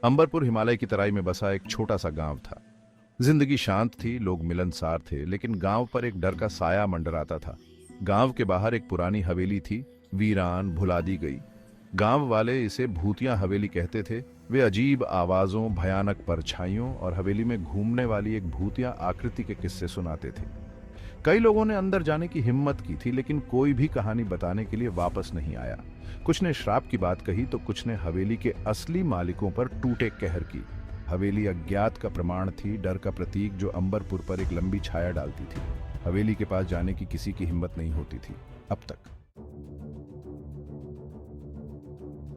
अंबरपुर हिमालय की तराई में बसा एक छोटा सा गांव था। जिंदगी शांत थी, लोग मिलनसार थे, लेकिन गांव पर एक डर का साया मंडराता था। गांव के बाहर एक पुरानी हवेली थी, वीरान, भुला दी गई। गांव वाले इसे भूतिया हवेली कहते थे। वे अजीब आवाजों, भयानक परछाइयों और हवेली में घूमने वाली एक भूतिया आकृति के किस्से सुनाते थे। कई लोगों ने अंदर जाने की हिम्मत की थी, लेकिन कोई भी कहानी बताने के लिए वापस नहीं आया। कुछ ने श्राप की बात कही तो कुछ ने हवेली के असली मालिकों पर टूटे कहर की। हवेली अज्ञात का प्रमाण थी, डर का प्रतीक जो अंबरपुर पर एक लंबी छाया डालती थी। हवेली के पास जाने की किसी की हिम्मत नहीं होती थी अब तक।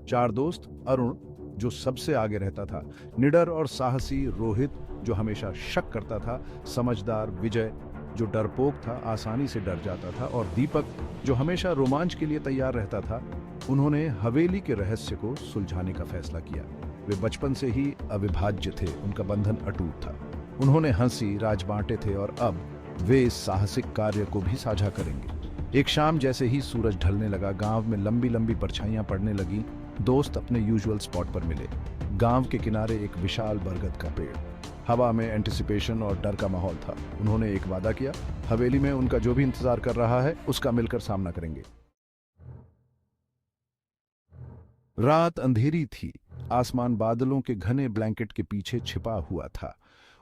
चार दोस्त, अरुण जो सबसे आगे रहता था, निडर और साहसी रोहित जो हमेशा शक करता था, समझदार विजय जो डरपोक था, आसानी से डर जाता था, और दीपक जो हमेशा रोमांच के लिए तैयार रहता था, उन्होंने हवेली के रहस्य को सुलझाने का फैसला किया। वे बचपन से ही अविभाज्य थे, उनका बंधन अटूट था। उन्होंने हंसी राज बांटे थे और अब वे इस साहसिक कार्य को भी साझा करेंगे। एक शाम जैसे ही सूरज ढलने लगा, गांव में लंबी लंबी परछाइयां पड़ने लगी। दोस्त अपने यूजुअल स्पॉट पर मिले। गांव के किनारे एक विशाल बरगद का पेड़। हवा में एंटिसिपेशन और डर का माहौल था। उन्होंने एक वादा किया, हवेली में उनका जो भी इंतजार कर रहा है उसका मिलकर सामना करेंगे। रात अंधेरी थी, आसमान बादलों के घने ब्लैंकेट के पीछे छिपा हुआ था।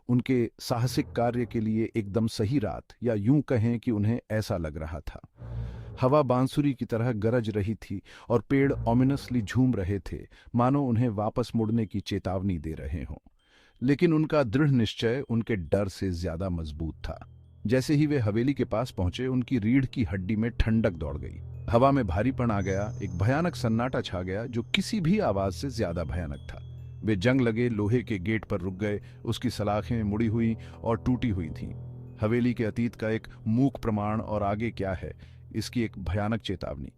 उनके साहसिक कार्य के लिए एकदम सही रात, या यूं कहें कि उन्हें ऐसा लग रहा था। हवा बांसुरी की तरह गरज रही थी और पेड़ ऑमिनसली झूम रहे थे, मानो उन्हें वापस मुड़ने की चेतावनी दे रहे हों। लेकिन उनका दृढ़ निश्चय उनके डर से ज्यादा मजबूत था। जैसे ही वे हवेली के पास पहुंचे, उनकी रीढ़ की हड्डी में ठंडक दौड़ गई। हवा में भारीपन आ गया, एक भयानक सन्नाटा छा गया जो किसी भी आवाज से ज्यादा भयानक था। वे जंग लगे लोहे के गेट पर रुक गए, उसकी सलाखें मुड़ी हुई और टूटी हुई थीं। हवेली के अतीत का एक मूक प्रमाण और आगे क्या है, इसकी एक भयानक चेतावनी।